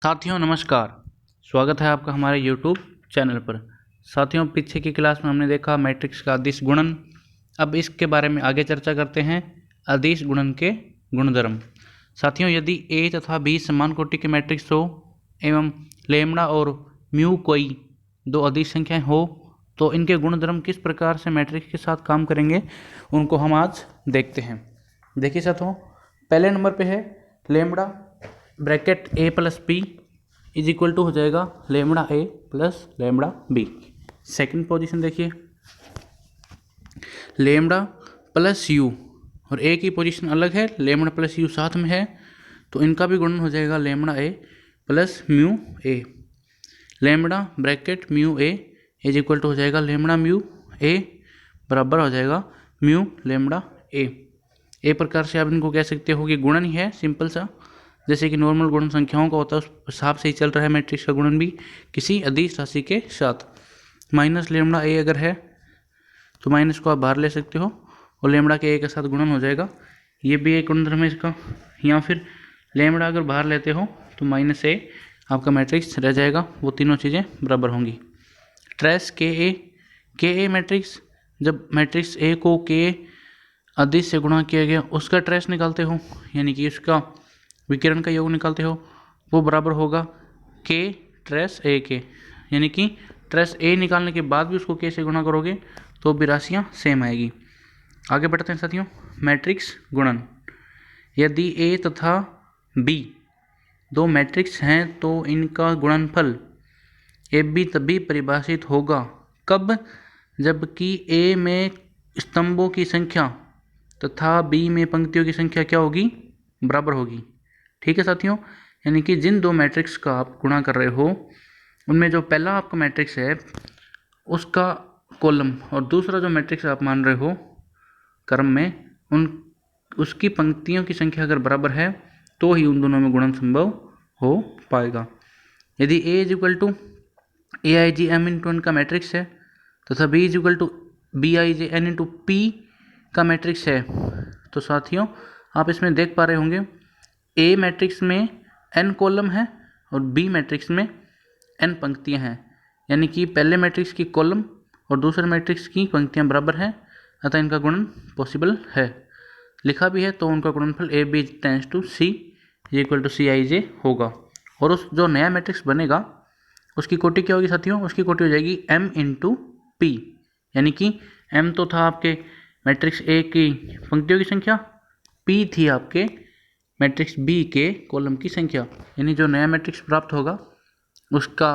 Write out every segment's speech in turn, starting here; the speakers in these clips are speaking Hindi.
साथियों नमस्कार। स्वागत है आपका हमारे YouTube चैनल पर। साथियों पीछे की क्लास में हमने देखा मैट्रिक्स का अदिश गुणन। अब इसके बारे में आगे चर्चा करते हैं, अदिश गुणन के गुणधर्म। साथियों यदि A तथा B समान कोटि के मैट्रिक्स हो एवं लेम्डा और म्यू कोई दो अदिश संख्याएं हो तो इनके गुणधर्म किस प्रकार से मैट्रिक्स के साथ काम करेंगे उनको हम आज देखते हैं। देखिए साथियों, पहले नंबर पे है lambda bracket A plus B is equal to हो जाएगा lambda A plus lambda B. Second position देखिए लेमड़ा प्लस यू, और ए की पोजीशन अलग है, लेमड़ा प्लस यू साथ में है, तो इनका भी गुणन हो जाएगा lambda A plus mu A. Lambda bracket mu A is equal to हो जाएगा लेमड़ा म्यू ए बराबर हो जाएगा म्यू लेमड़ा ए प्रकार से आप इनको कह सकते हो कि गुणन ही है, सिंपल सा, जैसे कि नॉर्मल गुणन संख्याओं का होता है उस हिसाब से ही चल रहा है मैट्रिक्स का गुणन भी किसी अदिश राशि के साथ। माइनस लेमड़ा ए अगर है तो माइनस को आप बाहर ले सकते हो और लेमड़ा के ए के साथ गुणन हो जाएगा, ये भी एक गुणधर्म है इसका। या फिर लेमड़ा अगर बाहर लेते हो तो माइनस ए आपका मैट्रिक्स रह जाएगा, वो तीनों चीज़ें बराबर होंगी। ट्रेस के ए मैट्रिक्स, जब मैट्रिक्स ए को के अदिश से गुणा किया गया उसका ट्रेस निकालते हो, यानी कि उसका विकिरण का योग निकालते हो, वो बराबर होगा के ट्रेस ए के, यानी कि ट्रेस ए निकालने के बाद भी उसको के से गुणा करोगे तो भी राशियाँ सेम आएगी। आगे बढ़ते हैं साथियों, मैट्रिक्स गुणन। यदि ए तथा बी दो मैट्रिक्स हैं तो इनका गुणनफल ए बी तभी परिभाषित होगा कब, जबकि ए में स्तंभों की संख्या तथा बी में पंक्तियों की संख्या क्या होगी, बराबर होगी। ठीक है साथियों, यानी कि जिन दो मैट्रिक्स का आप गुणा कर रहे हो उनमें जो पहला आपका मैट्रिक्स है उसका कॉलम और दूसरा जो मैट्रिक्स आप मान रहे हो क्रम में उसकी पंक्तियों की संख्या अगर बराबर है तो ही उन दोनों में गुणन संभव हो पाएगा। यदि A is equal to A I G M into N का मैट्रिक्स है तथा B is equal to B I G N into P का मैट्रिक्स है तो साथियों आप इसमें देख पा रहे होंगे ए मैट्रिक्स में n कॉलम है और बी मैट्रिक्स में n पंक्तियां हैं, यानी कि पहले मैट्रिक्स की कॉलम और दूसरे मैट्रिक्स की पंक्तियां बराबर हैं, अतः इनका गुणन पॉसिबल है। लिखा भी है तो उनका गुणनफल A B tends to C equal to C I J होगा। और उस जो नया मैट्रिक्स बनेगा उसकी कोटि क्या होगी साथियों, उसकी कोटि हो जाएगी m इंटू पी, यानी कि m तो था आपके मैट्रिक्स ए की पंक्तियों की संख्या, p थी आपके मैट्रिक्स बी के कॉलम की संख्या, यानी जो नया मैट्रिक्स प्राप्त होगा उसका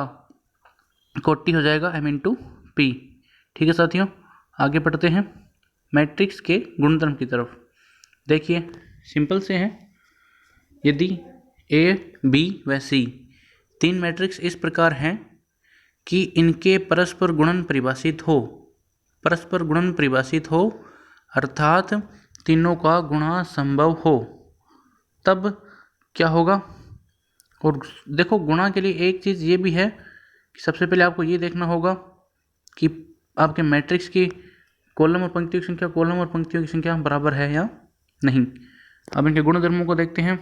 कोटि हो जाएगा m इंटू पी। ठीक है साथियों, आगे बढ़ते हैं मैट्रिक्स के गुणधर्म की तरफ। देखिए सिंपल से हैं, यदि ए बी व सी तीन मैट्रिक्स इस प्रकार हैं कि इनके परस्पर गुणन परिभाषित हो अर्थात तीनों का गुणा संभव हो, तब क्या होगा। और देखो गुणा के लिए एक चीज़ ये भी है कि सबसे पहले आपको ये देखना होगा कि आपके मैट्रिक्स की कॉलम और पंक्तियों की संख्या बराबर है या नहीं। अब इनके गुणधर्मों को देखते हैं।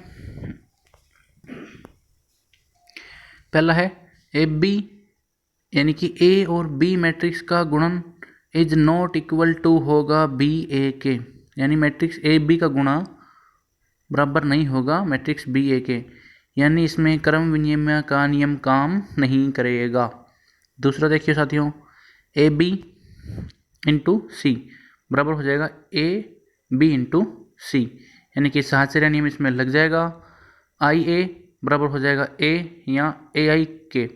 पहला है ए बी, यानी कि ए और बी मैट्रिक्स का गुणन इज नॉट इक्वल टू होगा बी ए के, यानी मैट्रिक्स ए बी का गुणा बराबर नहीं होगा मैट्रिक्स बी ए के, यानी इसमें क्रम विनिमय का नियम काम नहीं करेगा। दूसरा देखिए साथियों, ए बी इंटू सी बराबर हो जाएगा ए बी इंटू सी, यानी कि साहचर्य नियम इसमें लग जाएगा। आई ए बराबर हो जाएगा ए या ए आई के,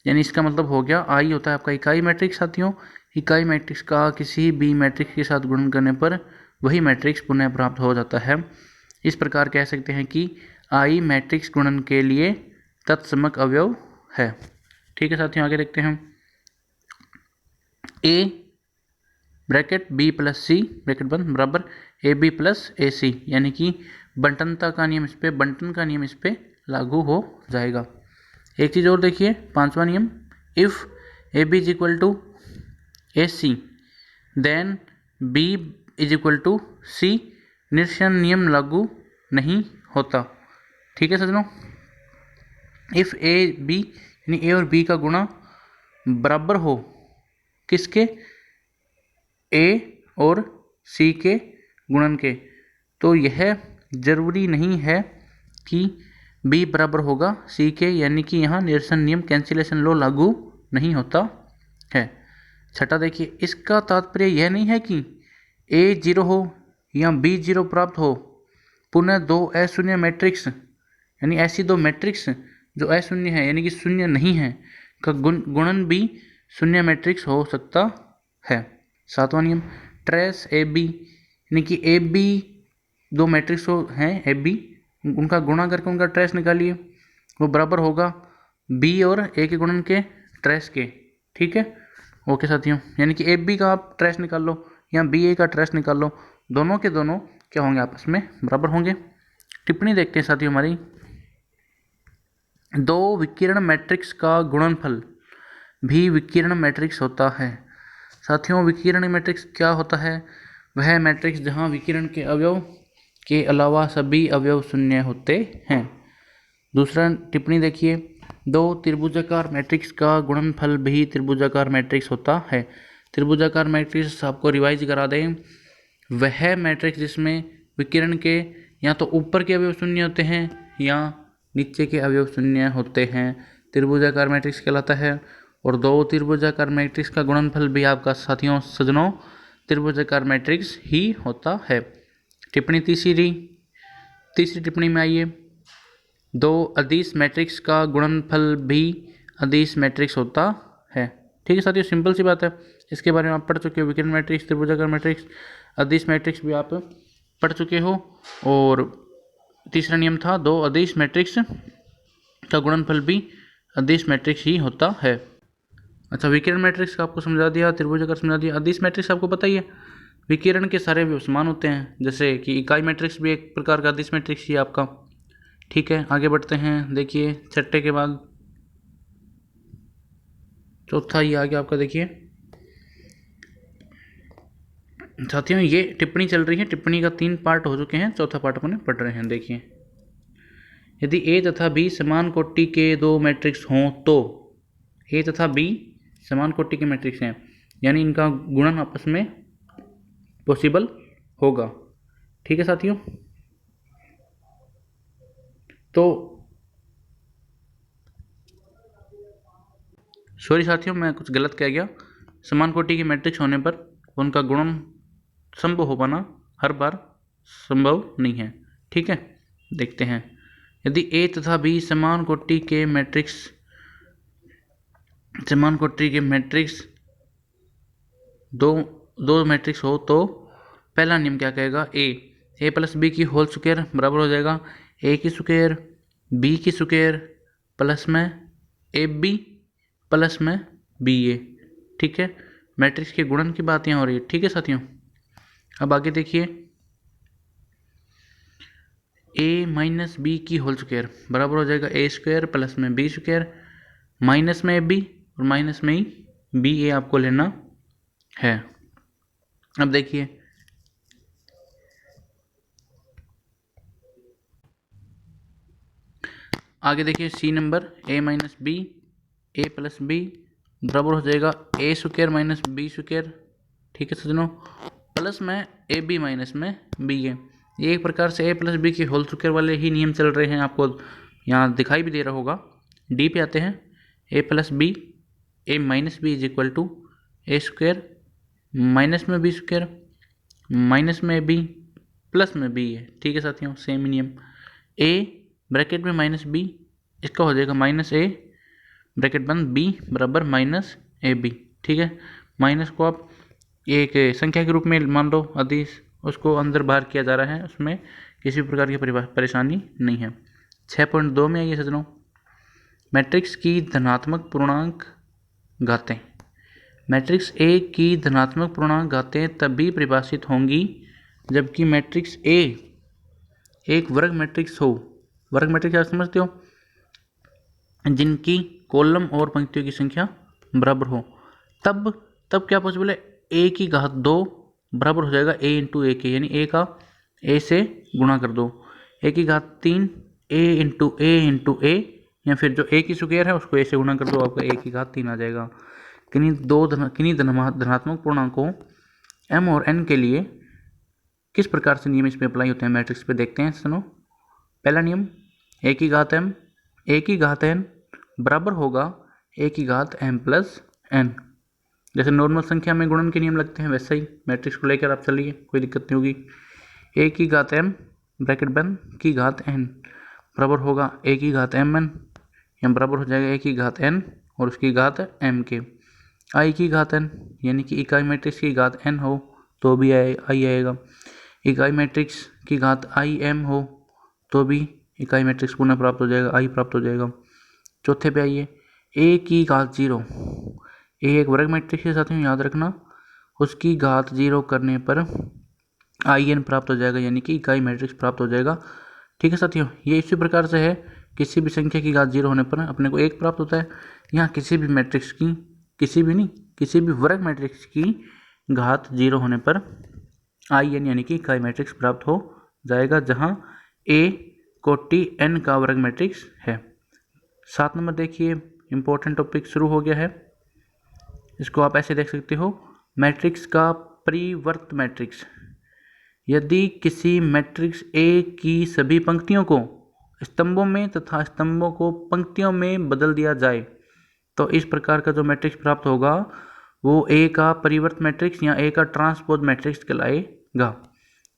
यानी इसका मतलब हो गया आई होता है आपका इकाई मैट्रिक्स साथियों, इकाई मैट्रिक्स का किसी भी मैट्रिक्स के साथ गुणन करने पर वही मैट्रिक्स पुनः प्राप्त हो जाता है। इस प्रकार कह सकते हैं कि आई मैट्रिक्स गुणन के लिए तत्समक अवयव है। ठीक है साथियों, आगे देखते हैं। A bracket B plus C bracket बंद बराबर ए बी प्लस ए सी, यानी कि बंटन का नियम इस पे लागू हो जाएगा। एक चीज़ और देखिए, पांचवा नियम, if A B is equal to A C then B is equal to C, निरसन नियम लागू नहीं होता। ठीक है सज्जनों, इफ़ ए बी यानी ए और बी का गुणा बराबर हो किसके, ए और सी के गुणन के, तो यह जरूरी नहीं है कि बी बराबर होगा सी के, यानी कि यहाँ निरसन नियम कैंसिलेशन लॉ लागू नहीं होता है। छठा देखिए, इसका तात्पर्य यह नहीं है कि ए 0 हो या बी 0 प्राप्त हो। पुनः दो अशून्य मैट्रिक्स यानी ऐसी दो मैट्रिक्स जो अशून्य है यानी कि शून्य नहीं है का गुणन भी शून्य मैट्रिक्स हो सकता है। सातवां नियम, ट्रेस ए बी यानी कि ए बी दो मैट्रिक्स हैं ए बी, उनका गुणा करके उनका ट्रेस निकालिए, वो बराबर होगा बी और ए के गुणन के ट्रेस के। ठीक है, ओके साथियों, यानी कि ए बी का आप ट्रेस निकाल लो या बी ए का ट्रेस निकाल लो, दोनों के दोनों क्या होंगे, आपस में बराबर होंगे। टिप्पणी देखते हैं साथियों हमारी, दो विकिरण मैट्रिक्स का गुणनफल भी विकिरण मैट्रिक्स होता है। साथियों, विकिरण मैट्रिक्स क्या होता है, वह मैट्रिक्स जहाँ विकिरण के अवयव के अलावा सभी अवयव शून्य होते हैं। दूसरा टिप्पणी देखिए, दो त्रिभुजाकार मैट्रिक्स का गुणनफल भी त्रिभुजाकार मैट्रिक्स होता है। त्रिभुजाकार मैट्रिक्स आपको रिवाइज करा दें, वह मैट्रिक्स जिसमें विकिरण के या तो ऊपर के अवयव शून्य होते हैं या नीचे के अवयव शून्य होते हैं, त्रिभुजाकार मैट्रिक्स कहलाता है। और दो त्रिभुजाकार मैट्रिक्स का गुणनफल भी आपका साथियों सज्जनों त्रिभुजाकार मैट्रिक्स ही होता है। टिप्पणी तीसरी टिप्पणी में आइए, दो अदिश मैट्रिक्स का गुणनफल भी अदिश मैट्रिक्स होता है। ठीक है साथियों, सिंपल सी बात है, इसके बारे में आप पढ़ चुके हो, विकिरण मैट्रिक्स, त्रिभुजाकार मैट्रिक्स, अदिश मैट्रिक्स भी आप पढ़ चुके हो। और तीसरा नियम था, दो अदिश मैट्रिक्स का गुणनफल भी अदिश मैट्रिक्स ही होता है। अच्छा, विकिरण मैट्रिक्स का आपको समझा दिया, त्रिभुजाकार समझा दिया। अदिश मैट्रिक्स आपको पता ही है, विकिरण के सारे अवयव समान होते हैं, जैसे कि इकाई मैट्रिक्स भी एक प्रकार का अदिश मैट्रिक्स ही आपका। ठीक है, आगे बढ़ते हैं। देखिए छठे के बाद चौथा ही आ गया आपका। देखिए साथियों, ये टिप्पणी चल रही है, टिप्पणी का 3 पार्ट हो चुके हैं, चौथा पार्ट अपने पढ़ रहे हैं। देखिए, यदि ए तथा बी समान कोटि के दो मैट्रिक्स हों तो ए तथा बी समान कोटि के मैट्रिक्स हैं, यानी इनका गुणन आपस में पॉसिबल होगा। ठीक है साथियों, तो सॉरी साथियों, मैं कुछ गलत कह गया। समान कोटि के मैट्रिक्स होने पर उनका गुणन संभव हो पाना हर बार संभव नहीं है। ठीक है, देखते हैं, यदि ए तथा बी समान कोटि के मैट्रिक्स दो मैट्रिक्स हो तो पहला नियम क्या कहेगा, ए प्लस बी की होल स्क्वायर बराबर हो जाएगा ए की स्क्वायर बी की स्क्वायर प्लस में ए बी प्लस में बी ए। ठीक है, मैट्रिक्स के गुणन की बात यहाँ हो रही है। ठीक है साथियों, अब आगे देखिए, ए माइनस बी की होल स्क्वायर बराबर हो जाएगा ए स्क्वायर प्लस में बी स्क्वायर माइनस में ए बी और माइनस में ही बी ए आपको लेना है। अब देखिए, आगे देखिए, सी नंबर, ए माइनस बी ए प्लस बी बराबर हो जाएगा ए स्क्वायर माइनस बी स्क्वायर। ठीक है सज्जनों, प्लस में ए बी माइनस में बी ए। ये एक प्रकार से ए प्लस बी के होल स्क्वायर वाले ही नियम चल रहे हैं, आपको यहाँ दिखाई भी दे रहा होगा। डी पे आते हैं, A plus B A minus B is equal to A square minus में बी स्क्वायर माइनस में बी प्लस में बी है। ठीक है साथियों, सेम नियम, ए ब्रैकेट में माइनस बी, इसका हो जाएगा माइनस ए ब्रैकेट बंद बी बराबर माइनस ए बी। ठीक है, माइनस को आप एक संख्या के रूप में मान लो, अदिश, उसको अंदर बाहर किया जा रहा है, उसमें किसी प्रकार की परेशानी नहीं है। 6.2 में आइए सज्जनों, मैट्रिक्स की धनात्मक पूर्णांक घातें। मैट्रिक्स ए की धनात्मक पूर्णांक घातें तभी परिभाषित होंगी जबकि मैट्रिक्स ए एक वर्ग मैट्रिक्स हो। वर्ग मैट्रिक्स आप समझते हो, जिनकी कॉलम और पंक्तियों की संख्या बराबर हो। तब क्या पॉसिबल है, ए की घात 2 बराबर हो जाएगा ए इंटू ए के, यानी ए का ए से गुणा कर दो। ए की घात 3 ए इंटू ए या फिर जो ए की स्क्वायर है उसको ए से गुणा कर दो, आपका ए की घात 3 आ जाएगा। किन्हीं धनात्मक पूर्णांकों m और n के लिए किस प्रकार से नियम इसमें अप्लाई होते हैं मैट्रिक्स पे देखते हैं सुनो। पहला नियम a की घात m a की घात n बराबर होगा a की घात m प्लस n। जैसे नॉर्मल संख्या में गुणन के नियम लगते हैं वैसे ही मैट्रिक्स को लेकर आप चलिए, कोई दिक्कत नहीं होगी। a की घात m ब्रैकेट बंद की घात n बराबर होगा a की घात mn, या बराबर हो जाएगा a की घात n और उसकी घात m के। i की घात n यानी कि इकाई मैट्रिक्स की घात n हो तो भी i आएगा, इकाई मैट्रिक्स की घात i m हो तो भी इकाई मैट्रिक्स पुनः प्राप्त हो जाएगा, i प्राप्त हो जाएगा। चौथे पे आइए, a की घात 0, a एक वर्ग मैट्रिक्स के साथ में याद रखना, उसकी घात 0 करने पर in प्राप्त हो जाएगा, यानी कि इकाई मैट्रिक्स प्राप्त हो जाएगा। ठीक है साथियों, ये इसी प्रकार से है, किसी भी संख्या की घात 0 होने पर अपने को 1 प्राप्त होता है। यहाँ किसी भी मैट्रिक्स की, किसी भी वर्ग मैट्रिक्स की घात 0 होने पर in यानी कि इकाई मैट्रिक्स प्राप्त हो जाएगा, जहाँ a कोटि n का वर्ग मैट्रिक्स है। 7 नंबर देखिए, इंपॉर्टेंट टॉपिक शुरू हो गया है। इसको आप ऐसे देख सकते हो, मैट्रिक्स का परिवर्त मैट्रिक्स। यदि किसी मैट्रिक्स A की सभी पंक्तियों को स्तंभों में तथा स्तंभों को पंक्तियों में बदल दिया जाए तो इस प्रकार का जो मैट्रिक्स प्राप्त होगा वो A का परिवर्त मैट्रिक्स या A का ट्रांसपोज मैट्रिक्स कहलाएगा,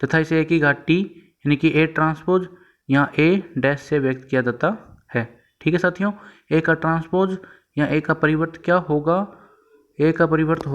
तथा इसे A की घात T यानी कि A ट्रांसपोज या A डैश से व्यक्त किया जाता है। ठीक है साथियों, A का ट्रांसपोज या A का परिवर्त क्या होगा, A का परिवर्त